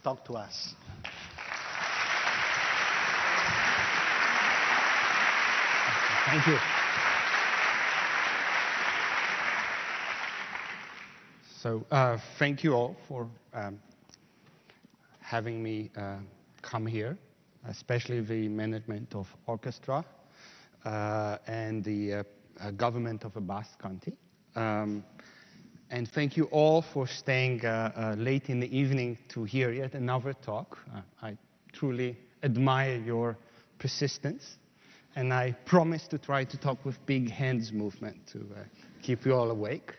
talk to us. Thank you. So thank you all for having me come here, especially the management of Orkestra and the government of the Basque Country. And thank you all for staying late in the evening to hear yet another talk. I truly admire your persistence, and I promise to try to talk with big hands movement to keep you all awake.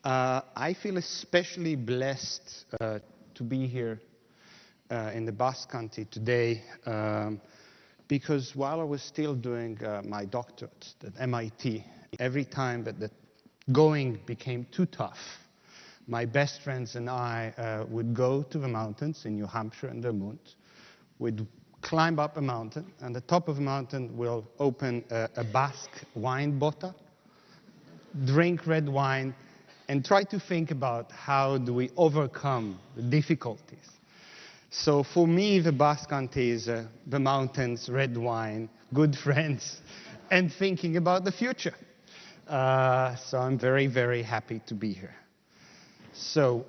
I feel especially blessed to be here in the Basque Country today because while I was still doing my doctorate at MIT, every time that the going became too tough, my best friends and I would go to the mountains in New Hampshire and Vermont. We'd climb up a mountain, and the top of the mountain we'll open a Basque wine bottle, drink red wine, and try to think about how do we overcome the difficulties. So for me, the Basque Country is the mountains, red wine, good friends, and thinking about the future. So I'm very, very happy to be here. So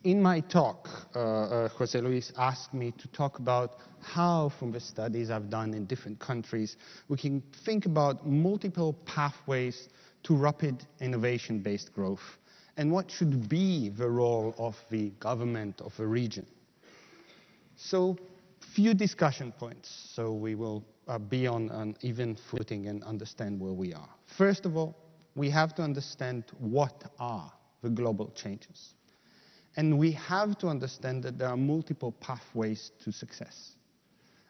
in my talk, José Luis asked me to talk about how, from the studies I've done in different countries, we can think about multiple pathways to rapid innovation-based growth, and what should be the role of the government of a region. So few discussion points, so we will be on an even footing and understand where we are. First of all, we have to understand what are the global changes. And we have to understand that there are multiple pathways to success.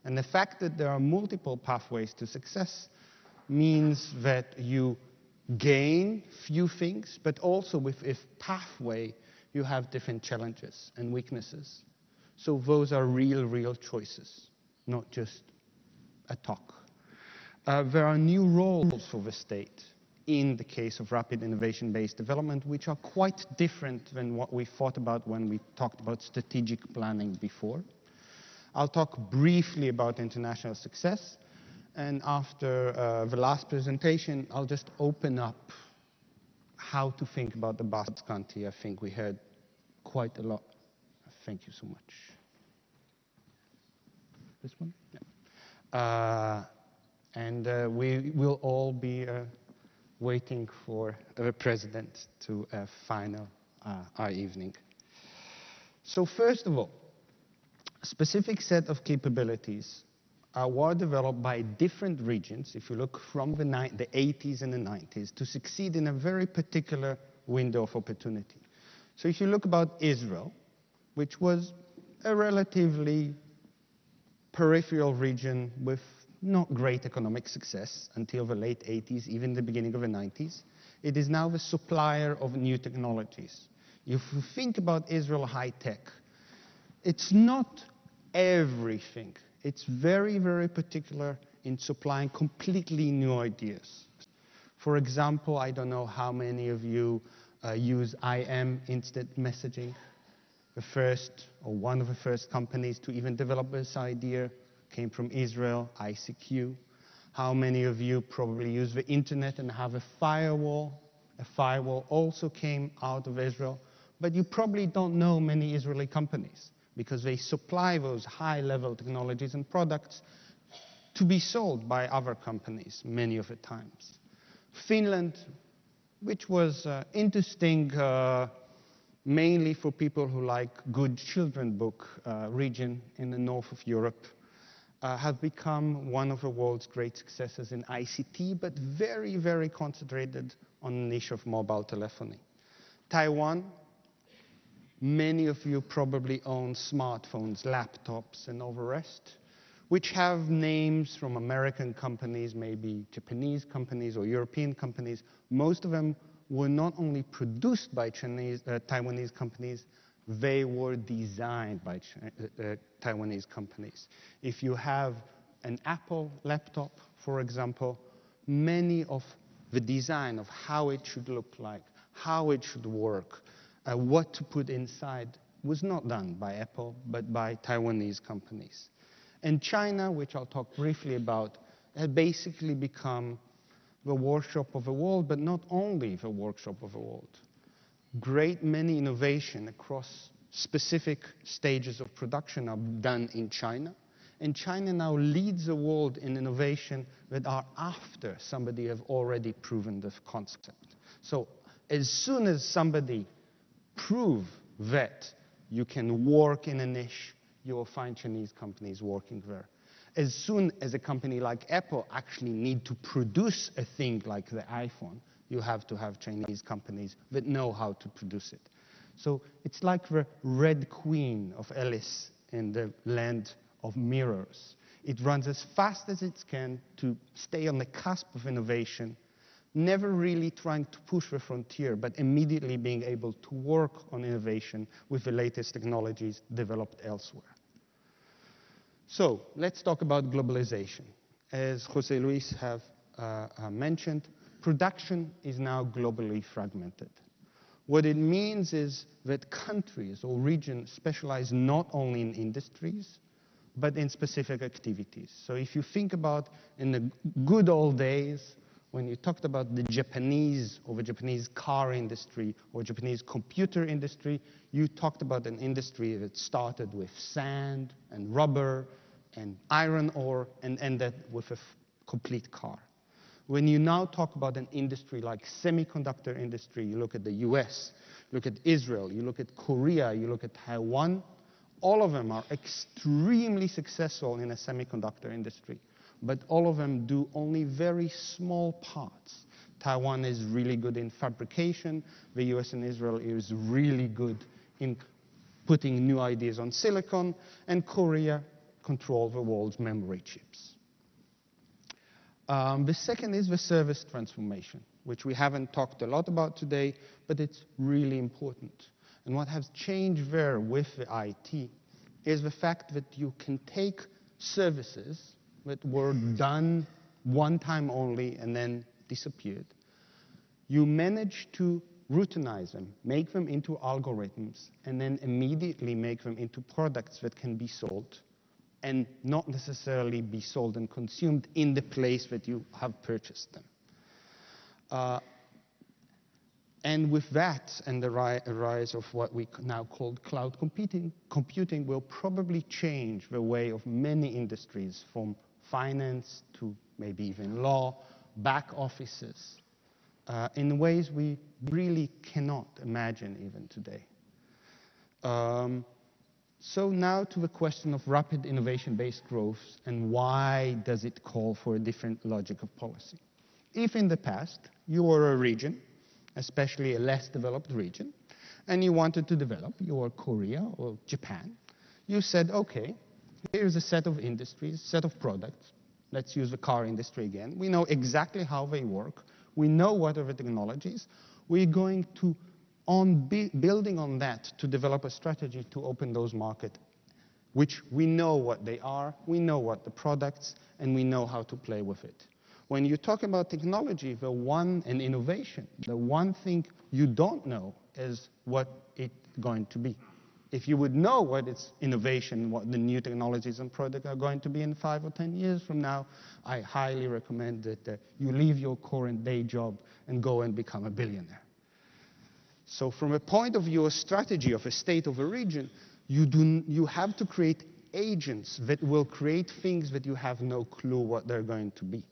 And the fact that there are multiple pathways to success means that you gain few things, but also with each pathway, you have different challenges and weaknesses. So those are real choices, not just a talk. There are new roles for the state in the case of rapid innovation-based development, which are quite different than what we thought about when we talked about strategic planning before. I'll talk briefly about international success, and after the last presentation, I'll just open up how to think about the Basque Country. I think we heard quite a lot. Thank you so much. This one? Yeah. We will all be waiting for the president to final our evening. So first of all, a specific set of capabilities were developed by different regions, if you look from the 80s and the 90s, to succeed in a very particular window of opportunity. So if you look about Israel, which was a relatively peripheral region with not great economic success until the late 80s, even the beginning of the 90s. It is now the supplier of new technologies. If you think about Israel high tech, it's not everything. It's very particular in supplying completely new ideas. For example, I don't know how many of you use IM, instant messaging. The first, or one of the first companies to even develop this idea came from Israel, ICQ. How many of you probably use the internet and have a firewall? A firewall also came out of Israel, but you probably don't know many Israeli companies because they supply those high-level technologies and products to be sold by other companies many of the times. Finland, which was interesting mainly for people who like good children book region in the north of Europe, have become one of the world's great successes in ICT, but very concentrated on the niche of mobile telephony. Taiwan, many of you probably own smartphones, laptops, and all the rest, which have names from American companies, maybe Japanese companies or European companies. Most of them were not only produced by Taiwanese companies, they were designed by Taiwanese companies. If you have an Apple laptop, for example, many of the design of how it should look like, how it should work, what to put inside, was not done by Apple, but by Taiwanese companies. And China, which I'll talk briefly about, had basically become the workshop of the world, but not only the workshop of the world. Great many innovation across specific stages of production are done in China. And China now leads the world in innovation that are after somebody have already proven the concept. So as soon as somebody prove that you can work in a niche, you will find Chinese companies working there. As soon as a company like Apple actually need to produce a thing like the iPhone, you have to have Chinese companies that know how to produce it. So it's like the Red Queen of Alice in the Land of Mirrors. It runs as fast as it can to stay on the cusp of innovation, never really trying to push the frontier, but immediately being able to work on innovation with the latest technologies developed elsewhere. So let's talk about globalization. As José Luis have mentioned, production is now globally fragmented. What it means is that countries or regions specialize not only in industries, but in specific activities. So if you think about in the good old days, when you talked about the Japanese or the Japanese car industry or Japanese computer industry, you talked about an industry that started with sand and rubber and iron ore and ended with a complete car. When you now talk about an industry like semiconductor industry, you look at the US, look at Israel, you look at Korea, you look at Taiwan, all of them are extremely successful in a semiconductor industry, but all of them do only very small parts. Taiwan is really good in fabrication, the US and Israel is really good in putting new ideas on silicon, and Korea control the world's memory chips. The second is the service transformation, which we haven't talked a lot about today, but it's really important. And what has changed there with the IT is the fact that you can take services that were done one time only and then disappeared. You manage to routinize them, make them into algorithms, and then immediately make them into products that can be sold and not necessarily be sold and consumed in the place that you have purchased them. And with that and the rise of what we now call cloud computing will probably change the way of many industries, from finance to maybe even law, back offices, in ways we really cannot imagine even today. So now to the question of rapid innovation-based growth and why does it call for a different logic of policy. If in the past you were a region, especially a less developed region, and you wanted to develop, you were Korea or Japan, you said, okay, here's a set of industries, set of products. Let's use the car industry again. We know exactly how they work. We know what are the technologies. We're going to, building on that, to develop a strategy to open those markets, which we know what they are, we know what the products, and we know how to play with it. When you talk about technology, and innovation, the one thing you don't know is what it's going to be. If you would know what is innovation, what the new technologies and products are going to be in 5 or 10 years from now, I highly recommend that you leave your current day job and go and become a billionaire. So from a point of view, a strategy of a state of a region, you have to create agents that will create things that you have no clue what they're going to be,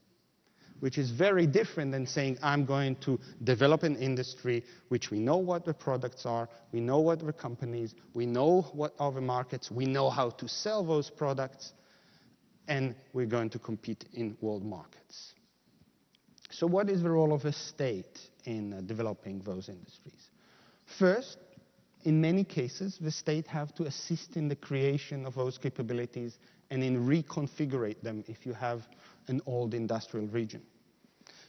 which is very different than saying, I'm going to develop an industry which we know what the products are, we know what the companies, we know what are the markets, we know how to sell those products, and we're going to compete in world markets. So what is the role of a state in developing those industries? First, in many cases, the state have to assist in the creation of those capabilities and in reconfigurate them if you have an old industrial region.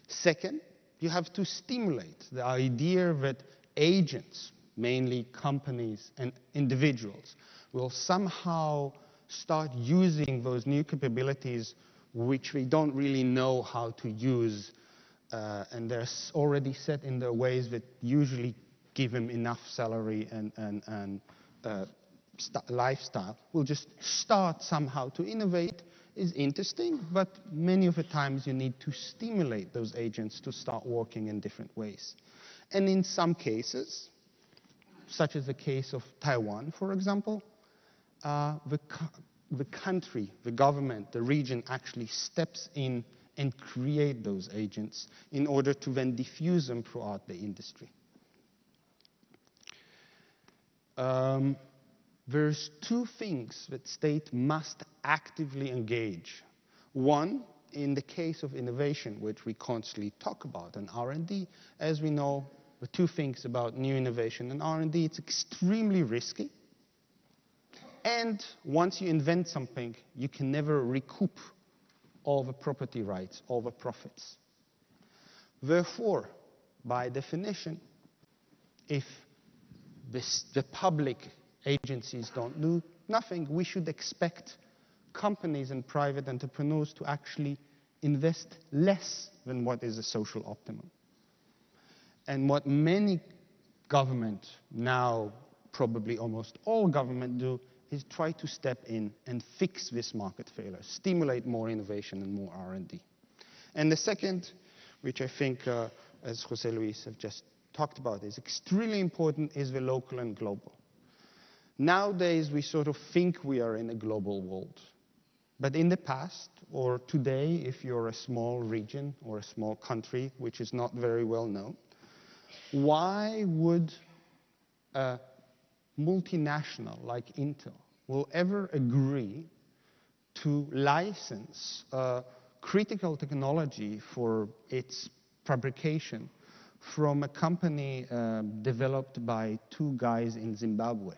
Second, you have to stimulate the idea that agents, mainly companies and individuals, will somehow start using those new capabilities which we don't really know how to use, and they're already set in their ways that usually give them enough salary and lifestyle will just start somehow to innovate is interesting, but many of the times you need to stimulate those agents to start working in different ways. And in some cases, such as the case of Taiwan, for example, the country, the government, the region actually steps in and create those agents in order to then diffuse them throughout the industry. There's two things that state must actively engage. One, in the case of innovation, which we constantly talk about, and R&D, as we know, the two things about new innovation and R&D, it's extremely risky. And once you invent something, you can never recoup all the property rights, all the profits. Therefore, by definition, if the public agencies don't do nothing, we should expect companies and private entrepreneurs to actually invest less than what is a social optimum. And what many governments now, probably almost all governments do, is try to step in and fix this market failure, stimulate more innovation and more R&D. And the second, which I think, as José Luis have just talked about, is extremely important, is the local and global. Nowadays, we sort of think we are in a global world. But in the past, or today, if you're a small region or a small country, which is not very well known, why would a multinational like Intel will ever agree to license critical technology for its fabrication from a company developed by two guys in Zimbabwe?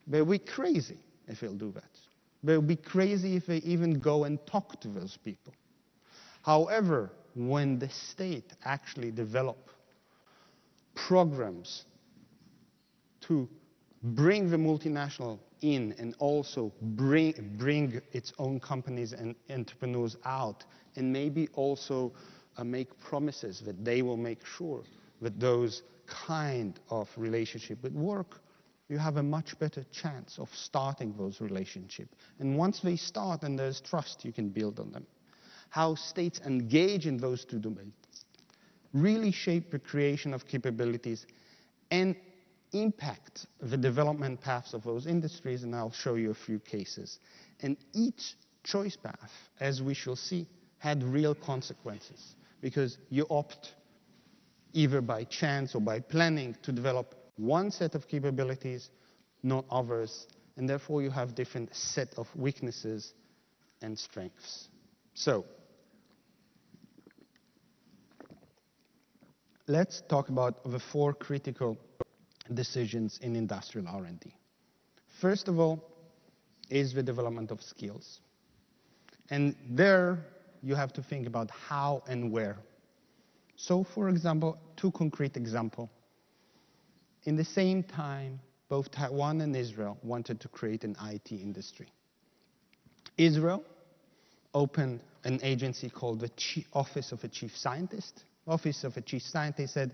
They'll be crazy if they'll do that. They'll be crazy if they even go and talk to those people. However, when the state actually develop programs to bring the multinational in and also bring its own companies and entrepreneurs out, and maybe also make promises that they will make sure that those kind of relationship would work, you have a much better chance of starting those relationships. And once they start and there's trust, you can build on them. How states engage in those two domains really shape the creation of capabilities and impact the development paths of those industries, and I'll show you a few cases. And each choice path, as we shall see, had real consequences, because you opt either by chance or by planning to develop one set of capabilities, not others, and therefore you have different set of weaknesses and strengths. So, let's talk about the four critical decisions in industrial R&D. First of all is the development of skills. And there you have to think about how and where. So, for example, two concrete examples. In the same time, both Taiwan and Israel wanted to create an IT industry. Israel opened an agency called the Office of a Chief Scientist. Office of a Chief Scientist said,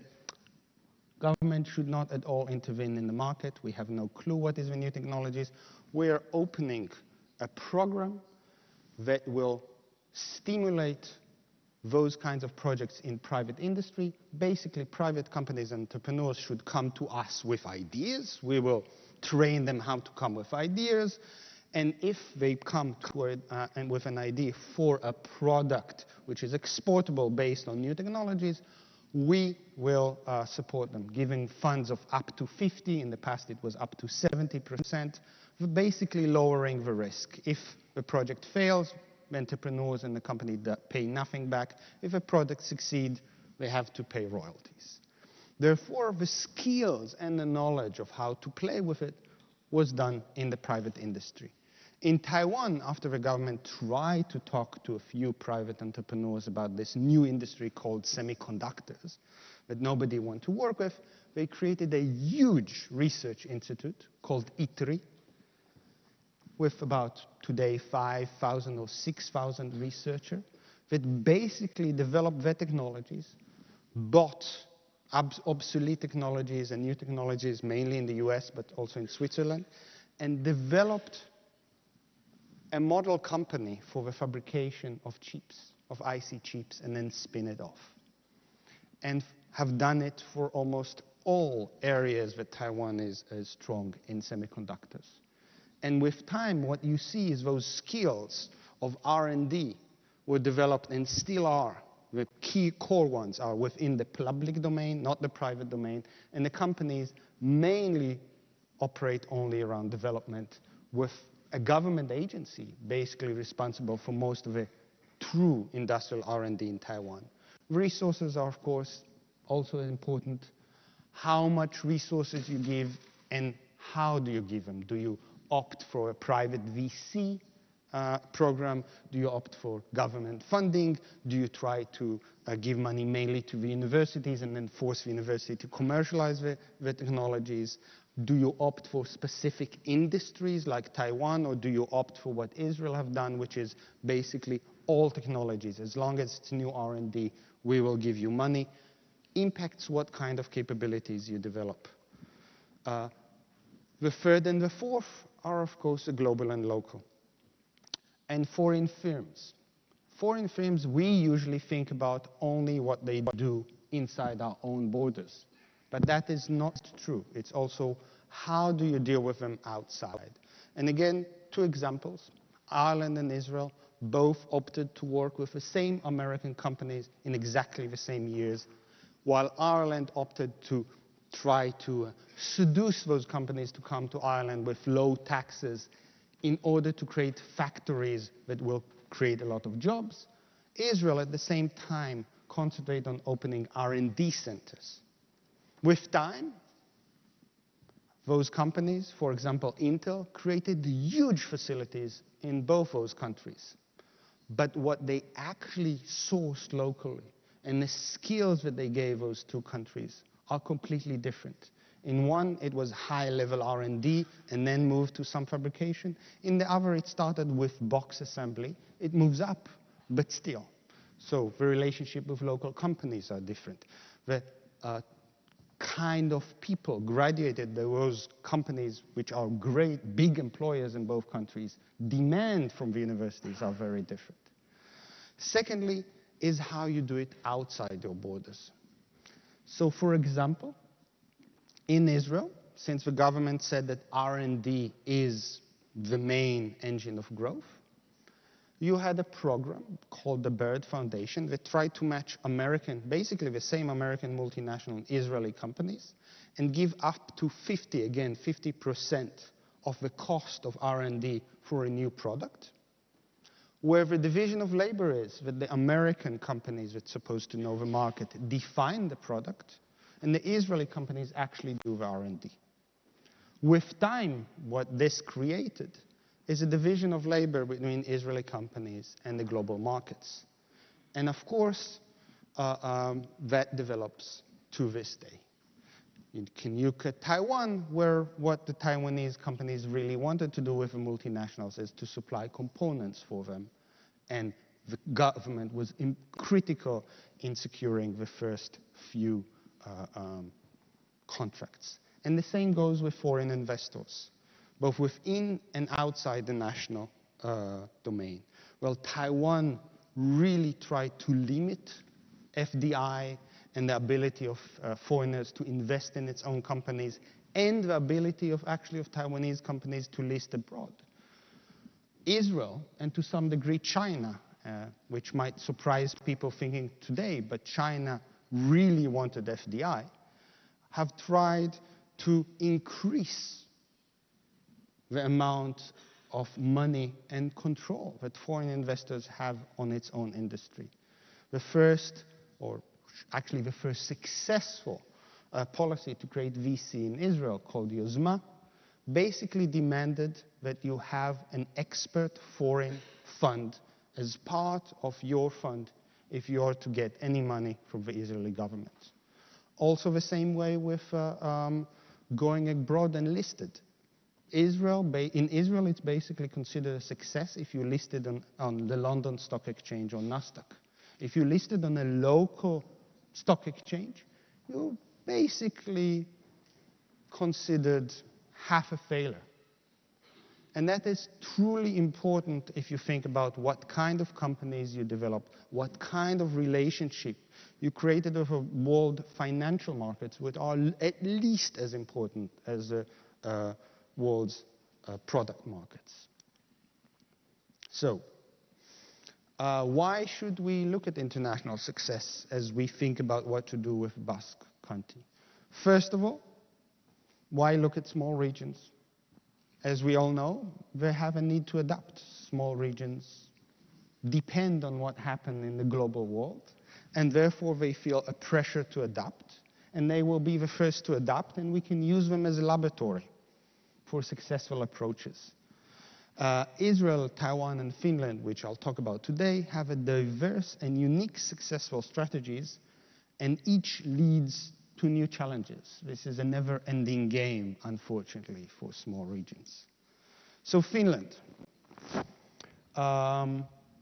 government should not at all intervene in the market. We have no clue what is the new technologies. We are opening a program that will stimulate those kinds of projects in private industry. Basically, private companies and entrepreneurs should come to us with ideas. We will train them how to come with ideas. And if they come to and with an idea for a product which is exportable based on new technologies, we will support them, giving funds of up to 50%. In the past, it was up to 70%, basically lowering the risk. If the project fails, the entrepreneurs and the company pay nothing back. If a product succeeds, they have to pay royalties. Therefore, the skills and the knowledge of how to play with it was done in the private industry. In Taiwan, after the government tried to talk to a few private entrepreneurs about this new industry called semiconductors that nobody wanted to work with, they created a huge research institute called ITRI, with about today 5,000 or 6,000 researchers that basically developed their technologies, bought obsolete technologies and new technologies, mainly in the US, but also in Switzerland, and developed a model company for the fabrication of chips, of IC chips, and then spin it off. And have done it for almost all areas that Taiwan is strong in semiconductors. And with time, what you see is those skills of R&D were developed and still are. The key core ones are within the public domain, not the private domain, and the companies mainly operate only around development, with a government agency basically responsible for most of the true industrial R&D in Taiwan. Resources are, of course, also important. How much resources you give and how do you give them? Do you opt for a private VC program? Do you opt for government funding? Do you try to give money mainly to the universities and then force the university to commercialize the technologies? Do you opt for specific industries like Taiwan, or do you opt for what Israel have done, which is basically all technologies? As long as it's new R&D, we will give you money. Impacts what kind of capabilities you develop. The third and the fourth are, of course, global and local. And foreign firms. Foreign firms, we usually think about only what they do inside our own borders. But that is not true. It's also how do you deal with them outside. And again, two examples. Ireland and Israel both opted to work with the same American companies in exactly the same years, while Ireland opted to try to seduce those companies to come to Ireland with low taxes in order to create factories that will create a lot of jobs. Israel, at the same time, concentrated on opening R&D centers. With time, those companies, for example, Intel, created huge facilities in both those countries. But what they actually sourced locally and the skills that they gave those two countries are completely different. In one, it was high-level R&D and then moved to some fabrication. In the other, it started with box assembly. It moves up, but still. So the relationship with local companies are different. The kind of people graduated those companies, which are great, big employers in both countries, demand from the universities are very different. Secondly, is how you do it outside your borders. So, for example, in Israel, since the government said that R&D is the main engine of growth, you had a program called the Bird Foundation that tried to match American, basically the same American multinational Israeli companies, and give up to 50% of the cost of R&D for a new product, where the division of labor is that the American companies that's supposed to know the market define the product, and the Israeli companies actually do the R&D. With time, what this created is a division of labor between Israeli companies and the global markets. And of course, that develops to this day. You can look at Taiwan, where what the Taiwanese companies really wanted to do with the multinationals is to supply components for them. And the government was critical in securing the first few contracts. And the same goes with foreign investors, both within and outside the national domain. Well, Taiwan really tried to limit FDI and the ability of foreigners to invest in its own companies, and the ability of Taiwanese companies to list abroad. Israel, and to some degree China, which might surprise people thinking today, but China really wanted FDI, have tried to increase the amount of money and control that foreign investors have on its own industry. The first successful policy to create VC in Israel, called Yozma, basically demanded that you have an expert foreign fund as part of your fund if you are to get any money from the Israeli government. Also the same way with going abroad and listed. In Israel, it's basically considered a success if you listed on the London Stock Exchange or Nasdaq. If you listed on a local stock exchange, you're basically considered half a failure. And that is truly important if you think about what kind of companies you develop, what kind of relationship you created with a world financial markets, which are at least as important as the world's product markets. So, why should we look at international success as we think about what to do with Basque country? First of all, why look at small regions? As we all know, they have a need to adapt. Small regions depend on what happens in the global world, and therefore they feel a pressure to adapt, and they will be the first to adapt, and we can use them as a laboratory for successful approaches. Israel, Taiwan, and Finland, which I'll talk about today, have a diverse and unique successful strategies, and each leads to new challenges. This is a never-ending game, unfortunately, for small regions. So Finland,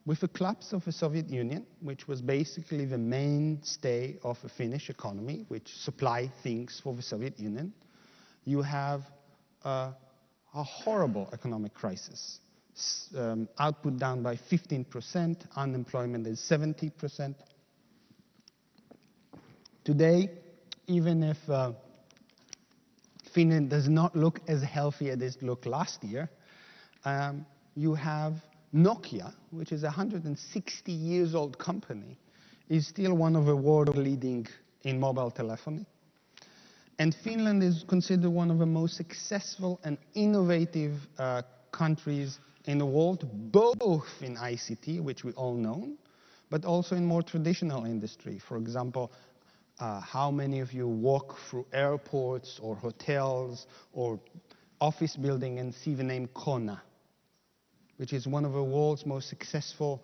with the collapse of the Soviet Union, which was basically the mainstay of the Finnish economy, which supplied things for the Soviet Union, you have a horrible economic crisis. Output down by 15%, unemployment is 70%. Today, even if Finland does not look as healthy as it looked last year, you have Nokia, which is a 160-years-old company, is still one of the world leading in mobile telephony. And Finland is considered one of the most successful and innovative countries in the world, both in ICT, which we all know, but also in more traditional industry. For example, how many of you walk through airports or hotels or office building and see the name Kona, which is one of the world's most successful,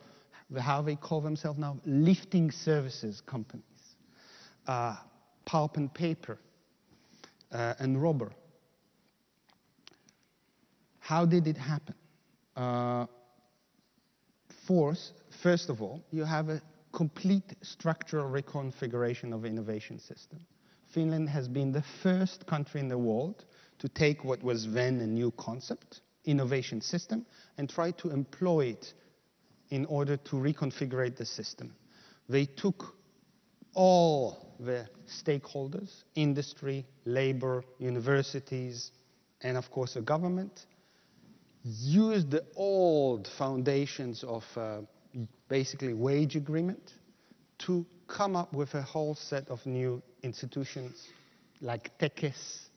how they call themselves now, lifting services companies, pulp and paper, and rubber. How did it happen? First of all, you have a complete structural reconfiguration of innovation system. Finland has been the first country in the world to take what was then a new concept, innovation system, and try to employ it in order to reconfigure the system. They took all the stakeholders, industry, labor, universities, and of course the government, used the old foundations of basically wage agreement to come up with a whole set of new institutions like TEKES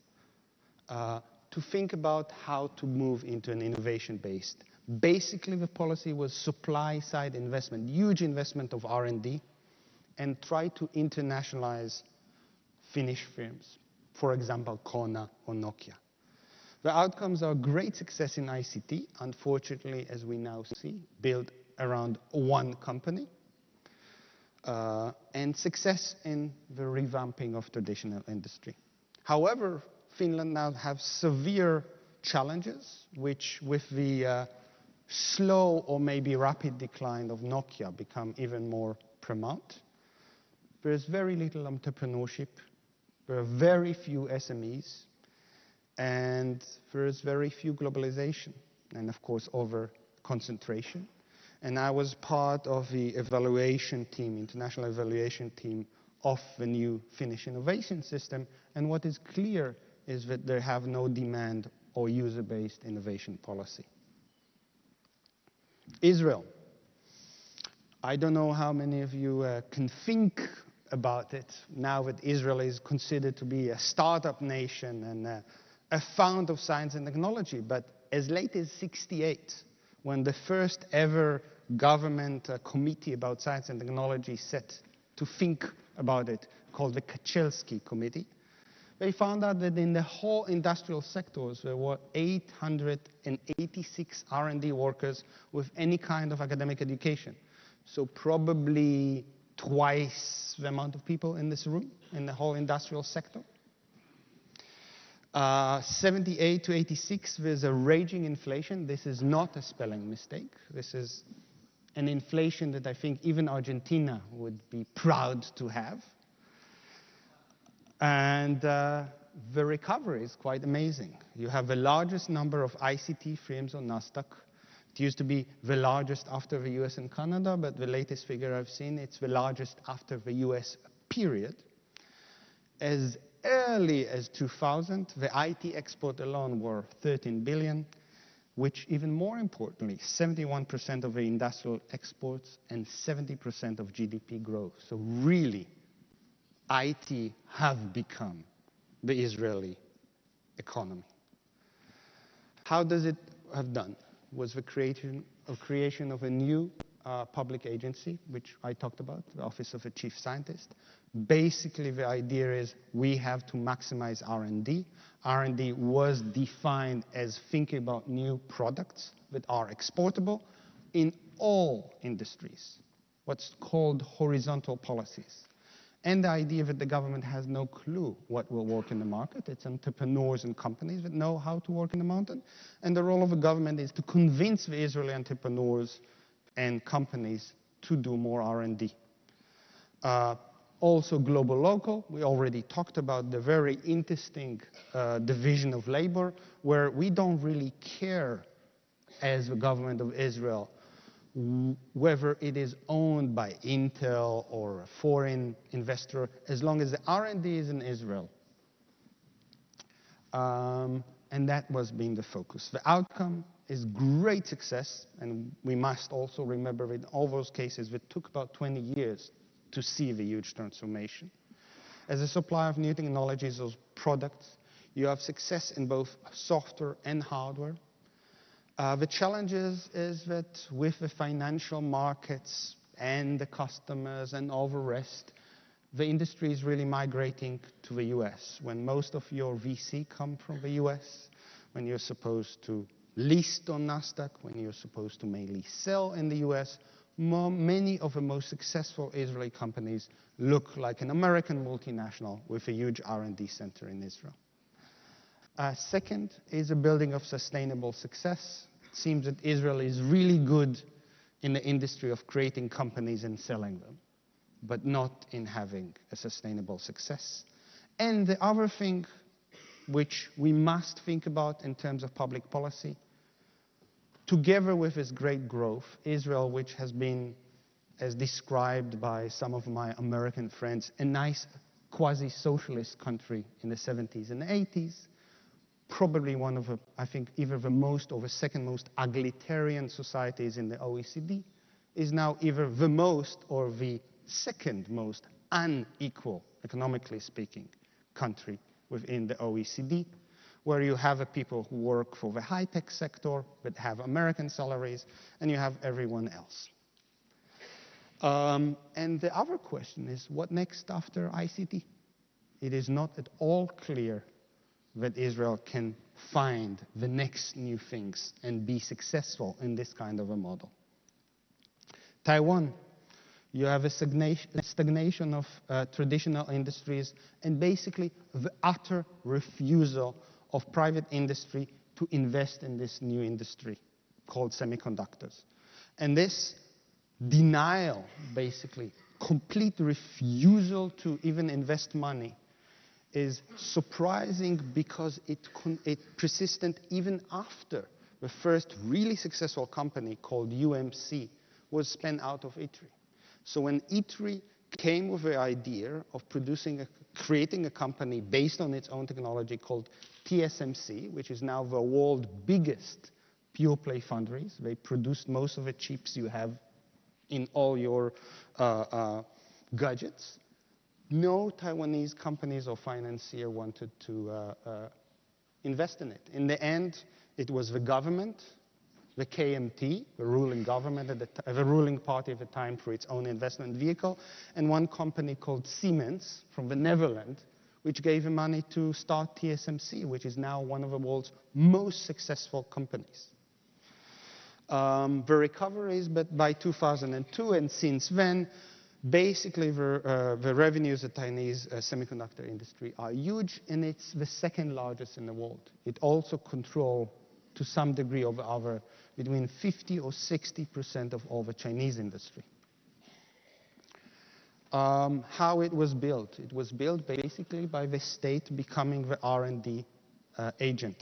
to think about how to move into an innovation-based. Basically, the policy was supply-side investment, huge investment of R&D, and try to internationalize Finnish firms, for example, Kona or Nokia. The outcomes are great success in ICT, unfortunately, as we now see, built around one company, and success in the revamping of traditional industry. However, Finland now has severe challenges, which with the slow or maybe rapid decline of Nokia become even more prominent. There is very little entrepreneurship, there are very few SMEs, and there is very few globalization, and of course over concentration. And I was part of the evaluation team, international evaluation team of the new Finnish innovation system, and what is clear is that they have no demand or user-based innovation policy. Israel. I don't know how many of you can think about it now that Israel is considered to be a startup nation and a fount of science and technology, but as late as '68, when the first ever government committee about science and technology set to think about it, called the Kachelski Committee, they found out that in the whole industrial sectors there were 886 R&D workers with any kind of academic education. So probably twice the amount of people in this room in the whole industrial sector. 78 to 86, there's a raging inflation. This is not a spelling mistake. This is an inflation that I think even Argentina would be proud to have. And the recovery is quite amazing. You have the largest number of ICT firms on Nasdaq. It used to be the largest after the US and Canada, but the latest figure I've seen, it's the largest after the US period. As early as 2000, the IT export alone were 13 billion, which even more importantly, 71% of the industrial exports and 70% of GDP growth. So really, IT have become the Israeli economy. How does it have done? Was the creation of a new public agency, which I talked about, the Office of the Chief Scientist. Basically, the idea is we have to maximize R&D. R&D was defined as thinking about new products that are exportable in all industries, what's called horizontal policies. And the idea that the government has no clue what will work in the market. It's entrepreneurs and companies that know how to work in the market. And the role of the government is to convince the Israeli entrepreneurs and companies to do more R&D. Also global local, we already talked about the very interesting division of labor, where we don't really care as the government of Israel whether it is owned by Intel or a foreign investor, as long as the R&D is in Israel. And that was being the focus. The outcome is great success, and we must also remember in all those cases it took about 20 years to see the huge transformation. As a supplier of new technologies or products, you have success in both software and hardware. The challenge is that with the financial markets and the customers and all the rest, the industry is really migrating to the US. When most of your VC come from the US, when you're supposed to list on Nasdaq, when you're supposed to mainly sell in the US, many of the most successful Israeli companies look like an American multinational with a huge R&D center in Israel. Second is a building of sustainable success. It seems that Israel is really good in the industry of creating companies and selling them, but not in having a sustainable success. And the other thing which we must think about in terms of public policy, together with its great growth, Israel, which has been, as described by some of my American friends, a nice quasi-socialist country in the 70s and 80s, probably one of, I think, either the most or the second most egalitarian societies in the OECD, is now either the most or the second most unequal, economically speaking, country within the OECD, where you have people who work for the high-tech sector that have American salaries, and you have everyone else. And the other question is, what next after ICT? It is not at all clear that Israel can find the next new things and be successful in this kind of a model. Taiwan, you have a stagnation of traditional industries and basically the utter refusal of private industry to invest in this new industry called semiconductors. And this denial, basically, complete refusal to even invest money, is surprising because it persisted even after the first really successful company called UMC was spun out of ITRI. So when ITRI came with the idea of creating a company based on its own technology called TSMC, which is now the world's biggest pure-play foundries. They produce most of the chips you have in all your gadgets. No Taiwanese companies or financier wanted to invest in it. In the end, it was the government, the KMT, the ruling government, the ruling party at the time for its own investment vehicle, and one company called Siemens from the Netherlands, which gave the money to start TSMC, which is now one of the world's most successful companies. The recoveries, but by 2002 and since then, basically the revenues of the Chinese semiconductor industry are huge, and it's the second largest in the world. It also controls, to some degree or other, between 50 or 60% of all the Chinese industry. How it was built. It was built basically by the state becoming the R&D agent.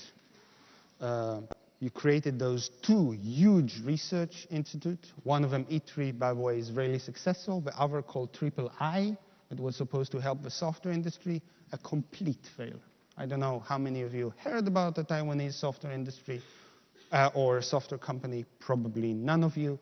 You created those two huge research institutes. One of them, E3, by the way, is really successful. The other, called Triple I, it was supposed to help the software industry, a complete failure. I don't know how many of you heard about the Taiwanese software industry or software company. Probably none of you,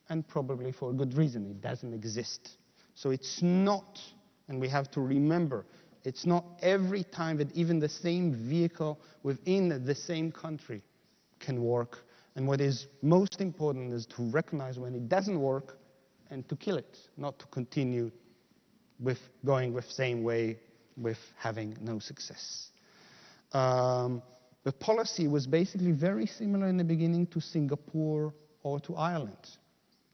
and probably for a good reason. It doesn't exist. So it's not, and we have to remember, it's not every time that even the same vehicle within the same country can work. And what is most important is to recognize when it doesn't work and to kill it, not to continue with going the same way with having no success. The policy was basically very similar in the beginning to Singapore or to Ireland.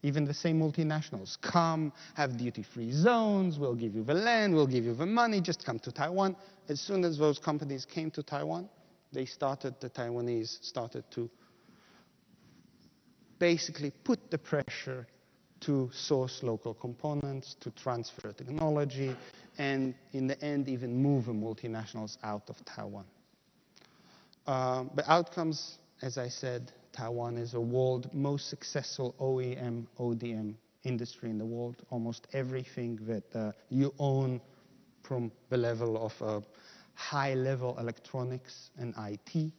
Even the same multinationals come, have duty-free zones, we'll give you the land, we'll give you the money, just come to Taiwan. As soon as those companies came to Taiwan, the Taiwanese started to basically put the pressure to source local components, to transfer technology, and in the end even move the multinationals out of Taiwan. The outcomes, as I said, Taiwan is the world's most successful OEM, ODM industry in the world. Almost everything that you own from the level of high-level electronics and IT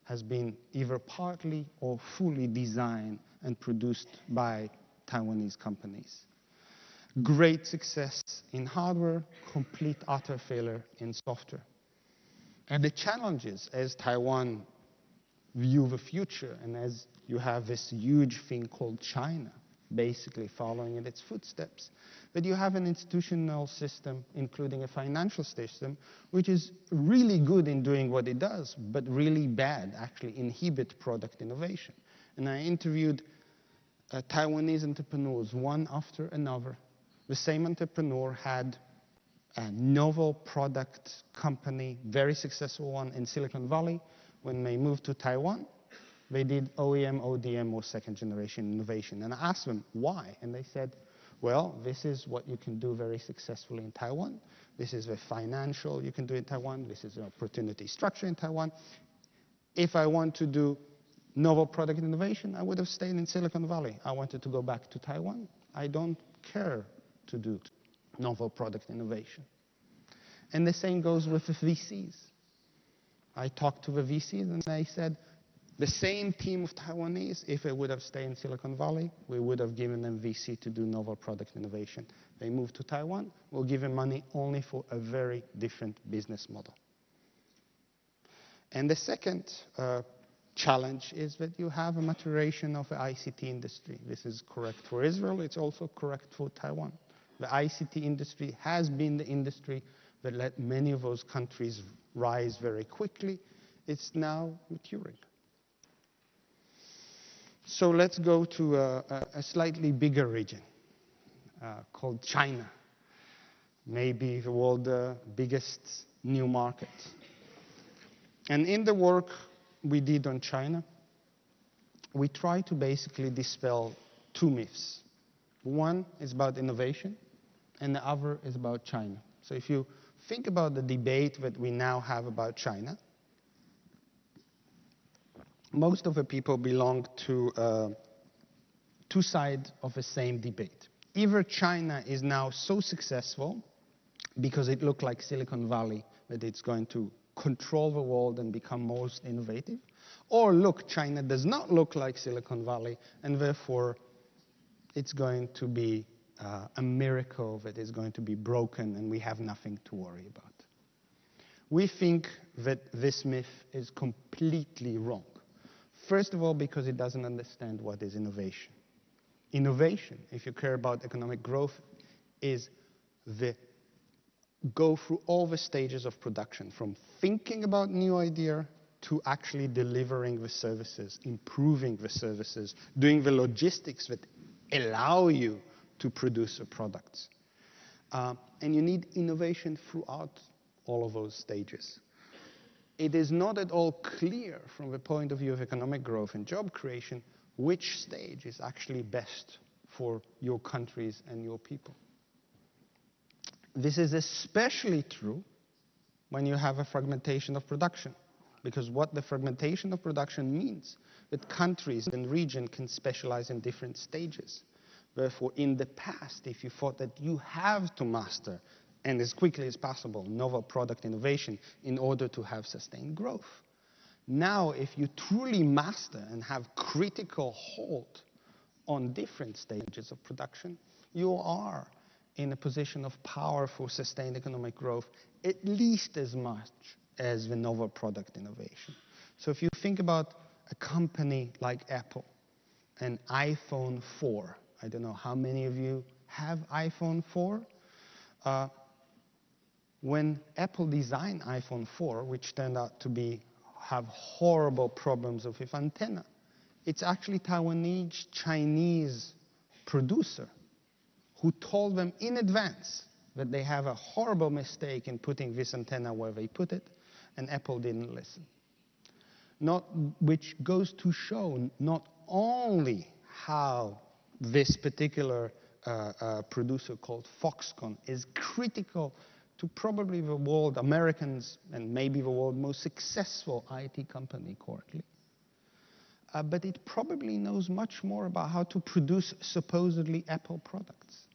has been either partly or fully designed and produced by Taiwanese companies. Great success in hardware, complete utter failure in software. And the challenges as Taiwan view the future, and as you have this huge thing called China, basically following in its footsteps, that you have an institutional system, including a financial system, which is really good in doing what it does, but really bad, actually inhibit product innovation. And I interviewed Taiwanese entrepreneurs, one after another. The same entrepreneur had a novel product company, very successful one in Silicon Valley. When they moved to Taiwan, they did OEM, ODM, or second generation innovation. And I asked them why, and they said, well, this is what you can do very successfully in Taiwan. This is the financial you can do in Taiwan. This is the opportunity structure in Taiwan. If I want to do novel product innovation, I would have stayed in Silicon Valley. I wanted to go back to Taiwan. I don't care to do novel product innovation. And the same goes with the VCs. I talked to the VCs and they said, the same team of Taiwanese, if it would have stayed in Silicon Valley, we would have given them VC to do novel product innovation. They moved to Taiwan, we'll give them money only for a very different business model. And the second challenge is that you have a maturation of the ICT industry. This is correct for Israel, it's also correct for Taiwan. The ICT industry has been the industry that let many of those countries rise very quickly. It's now maturing. So let's go to a slightly bigger region called China, maybe the world's biggest new market. And in the work we did on China, we try to basically dispel two myths. One is about innovation, and the other is about China. So if you think about the debate that we now have about China, most of the people belong to two sides of the same debate. Either China is now so successful because it looked like Silicon Valley that it's going to control the world and become most innovative, or look, China does not look like Silicon Valley and therefore it's going to be a miracle that is going to be broken and we have nothing to worry about. We think that this myth is completely wrong. First of all, because it doesn't understand what is innovation. Innovation, if you care about economic growth, is go through all the stages of production, from thinking about new idea to actually delivering the services, improving the services, doing the logistics that allow you to produce the products. And you need innovation throughout all of those stages. It is not at all clear from the point of view of economic growth and job creation which stage is actually best for your countries and your people. This is especially true when you have a fragmentation of production, because what the fragmentation of production means, that countries and regions can specialize in different stages. Therefore, in the past, if you thought that you have to master, and as quickly as possible, novel product innovation in order to have sustained growth, now if you truly master and have critical hold on different stages of production, you are in a position of power for sustained economic growth, at least as much as the novel product innovation. So if you think about a company like Apple, an iPhone 4, I don't know how many of you have iPhone 4. When Apple designed iPhone 4, which turned out to have horrible problems with its antenna, it's actually Taiwanese Chinese producer who told them in advance that they have a horrible mistake in putting this antenna where they put it, and Apple didn't listen. Which goes to show not only how this particular producer called Foxconn is critical to probably the world, Americans, and maybe the world's most successful IT company currently, but it probably knows much more about how to produce supposedly Apple products.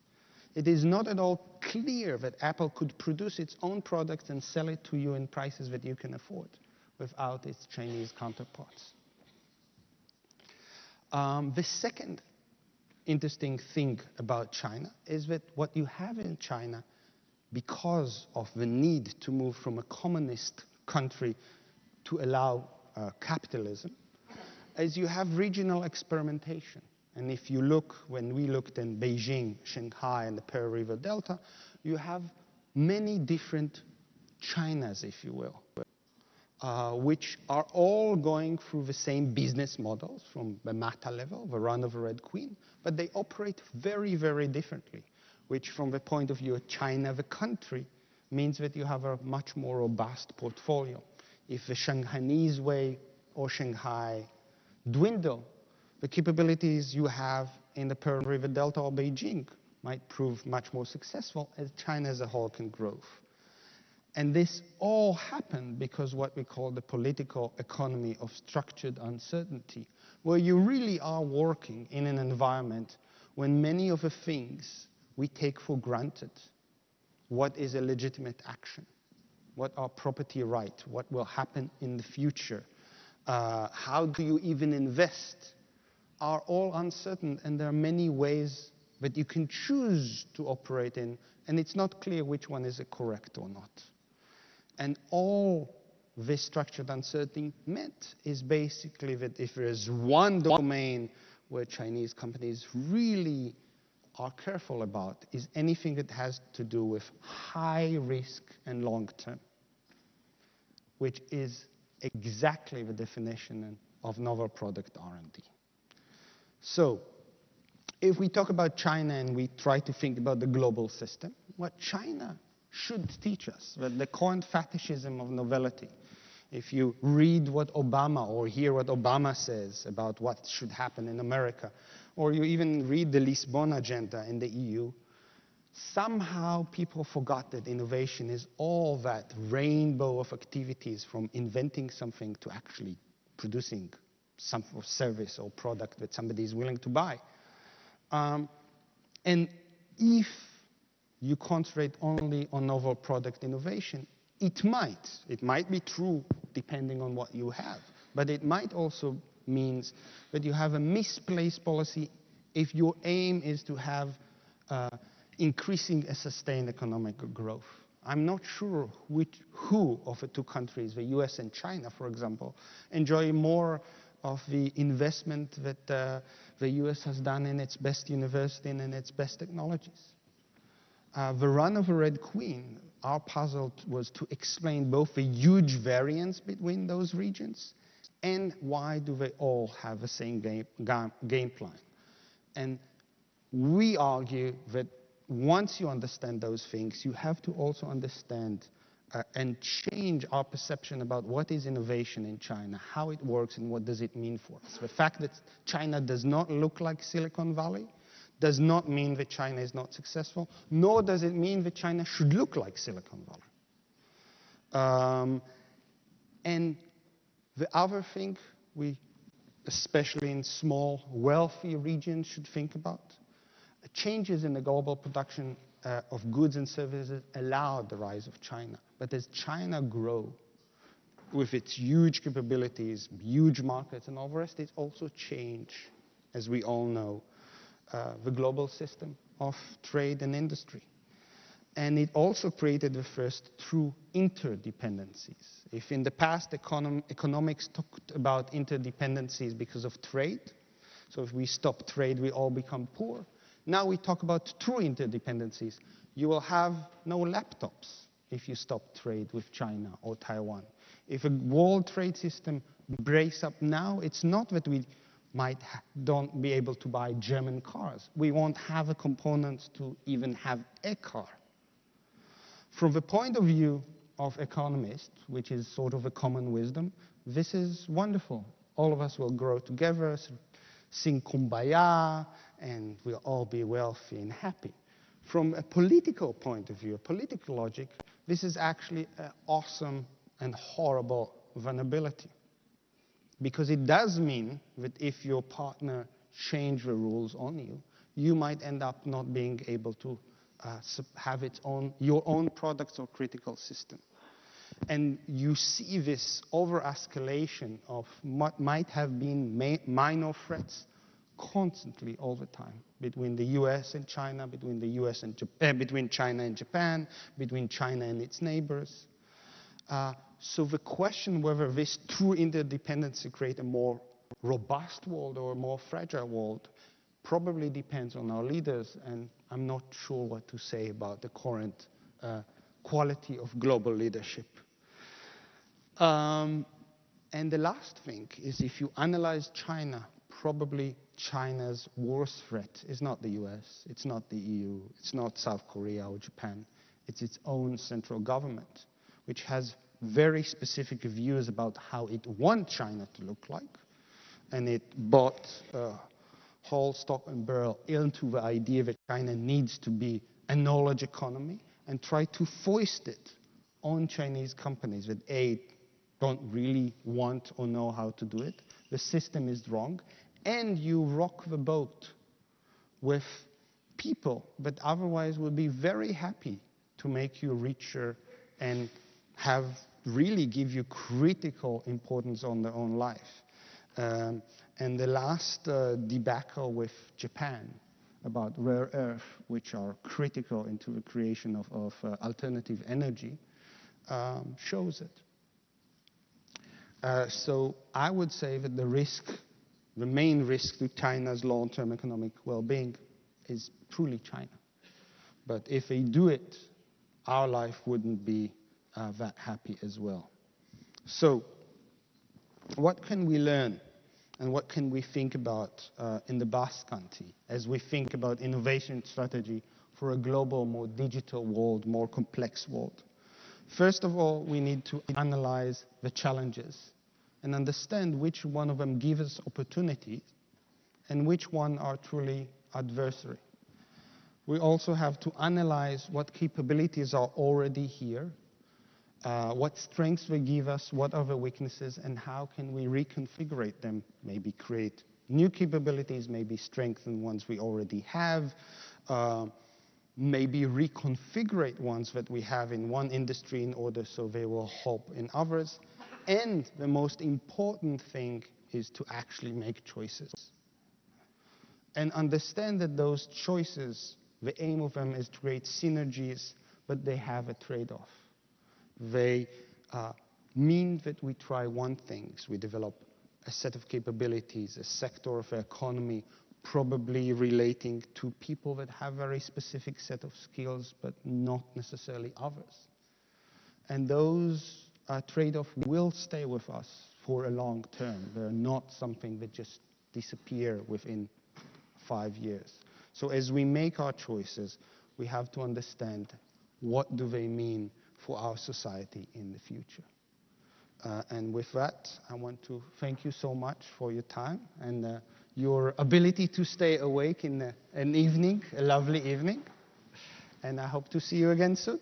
It is not at all clear that Apple could produce its own products and sell it to you in prices that you can afford without its Chinese counterparts. The second interesting thing about China is that what you have in China, because of the need to move from a communist country to allow capitalism, is you have regional experimentation. And if you look, when we looked in Beijing, Shanghai, and the Pearl River Delta, you have many different Chinas, if you will, which are all going through the same business models from the Mata level, the run of a Red Queen, but they operate very, very differently, which from the point of view of China, the country, means that you have a much more robust portfolio. If the Shanghainese way or Shanghai dwindle, the capabilities you have in the Pearl River Delta or Beijing might prove much more successful as China as a whole can grow. And this all happened because what we call the political economy of structured uncertainty, where you really are working in an environment when many of the things we take for granted, what is a legitimate action, what are property rights, what will happen in the future, how do you even invest, are all uncertain, and there are many ways that you can choose to operate in, and it's not clear which one is correct or not. And all this structured uncertainty meant is basically that if there is one domain where Chinese companies really are careful about, is anything that has to do with high risk and long term, which is exactly the definition of novel product R&D. So, if we talk about China and we try to think about the global system, what China should teach us, that the current fetishism of novelty, if you read what Obama or hear what Obama says about what should happen in America, or you even read the Lisbon agenda in the EU, somehow people forgot that innovation is all that rainbow of activities from inventing something to actually producing some service or product that somebody is willing to buy. And if you concentrate only on novel product innovation, it might be true depending on what you have, but it might also mean that you have a misplaced policy if your aim is to have increasing a sustained economic growth. I'm not sure who of the two countries, the US and China, for example, enjoy more of the investment that the US has done in its best university and in its best technologies. The run of a Red Queen, our puzzle was to explain both the huge variance between those regions and why do they all have the same game plan. And we argue that once you understand those things, you have to also understand and change our perception about what is innovation in China, how it works, and what does it mean for us. The fact that China does not look like Silicon Valley does not mean that China is not successful, nor does it mean that China should look like Silicon Valley. And the other thing we, especially in small, wealthy regions, should think about, changes in the global production of goods and services allowed the rise of China. But as China grows, with its huge capabilities, huge markets, and all the rest, it also changed, as we all know, the global system of trade and industry. And it also created the first true interdependencies. If in the past economics talked about interdependencies because of trade, so if we stop trade, we all become poor. Now we talk about true interdependencies. You will have no laptops if you stop trade with China or Taiwan. If a world trade system breaks up now, it's not that we don't be able to buy German cars. We won't have a component to even have a car. From the point of view of economists, which is sort of a common wisdom, this is wonderful. All of us will grow together, sing Kumbaya, and we'll all be wealthy and happy. From a political point of view, a political logic, this is actually an awesome and horrible vulnerability. Because it does mean that if your partner changes the rules on you, you might end up not being able to have your own products or critical system. And you see this over-escalation of what might have been minor threats constantly all the time, between the US and China, between China and Japan, between China and its neighbors. So the question whether this true interdependency creates a more robust world or a more fragile world probably depends on our leaders, and I'm not sure what to say about the current quality of global leadership. And the last thing is, if you analyze China, probably China's worst threat is not the US, it's not the EU, it's not South Korea or Japan, it's its own central government, which has very specific views about how it wants China to look like, and it bought whole stock and barrel into the idea that China needs to be a knowledge economy, and try to foist it on Chinese companies that A, don't really want or know how to do it, the system is wrong, and you rock the boat with people that otherwise would be very happy to make you richer and really give you critical importance on their own life. And the last debacle with Japan about rare earth, which are critical into the creation of alternative energy, shows it. So I would say that the main risk to China's long-term economic well-being is truly China. But if they do it, our life wouldn't be that happy as well. So what can we learn and what can we think about in the Basque Country as we think about innovation strategy for a global, more digital world, more complex world? First of all, we need to analyze the challenges and understand which one of them gives us opportunities and which one are truly adversary. We also have to analyze what capabilities are already here, what strengths they give us, what are the weaknesses, and how can we reconfigure them, maybe create new capabilities, maybe strengthen ones we already have, maybe reconfigure ones that we have in one industry in order so they will help in others. And the most important thing is to actually make choices. And understand that those choices, the aim of them is to create synergies, but they have a trade-off. They mean that we try one thing. We develop a set of capabilities, a sector of the economy, probably relating to people that have a very specific set of skills, but not necessarily others. And those trade-offs will stay with us for a long term. They're not something that just disappear within 5 years. So as we make our choices, we have to understand what do they mean for our society in the future. And with that, I want to thank you so much for your time, and your ability to stay awake in an evening, a lovely evening. And I hope to see you again soon.